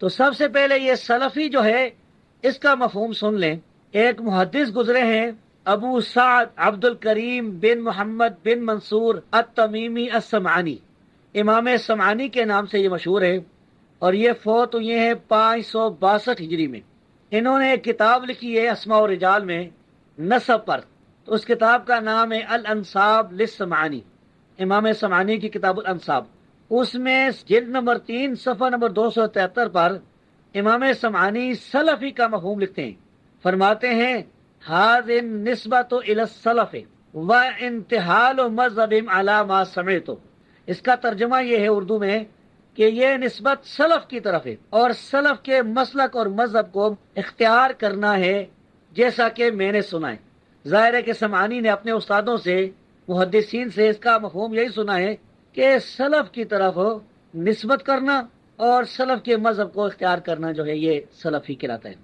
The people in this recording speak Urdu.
تو سب سے پہلے یہ سلفی جو ہے اس کا مفہوم سن لیں۔ ایک محدث گزرے ہیں ابو سعد عبد الکریم بن محمد بن منصور التمیمی السمعانی، امام سمعانی کے نام سے یہ مشہور ہے، اور یہ فوت ہوئے ہیں 562 ہجری میں۔ انہوں نے ایک کتاب لکھی ہے اسماء و رجال میں نسب پر، تو اس کتاب کا نام ہے الانساب للسمعانی، امام سمعانی کی کتاب الانساب۔ اس میں جلد نمبر 3 صفحہ نمبر 273 پر امام سمعانی سلفی کا مفہوم لکھتے ہیں، فرماتے ہیں هذه النسبۃ الی السلف وانتحال مذہبهم علی ما سمعت۔ اس کا ترجمہ یہ ہے اردو میں کہ یہ نسبت سلف کی طرف ہے اور سلف کے مسلک اور مذہب کو اختیار کرنا ہے جیسا کہ میں نے سنا ہے۔ ظاہر ہے کہ سمعانی نے اپنے استادوں سے، محدثین سے اس کا مفہوم یہی سنا ہے کہ سلف کی طرف نسبت کرنا اور سلف کے مذہب کو اختیار کرنا جو ہے یہ سلفی کہلاتا ہے۔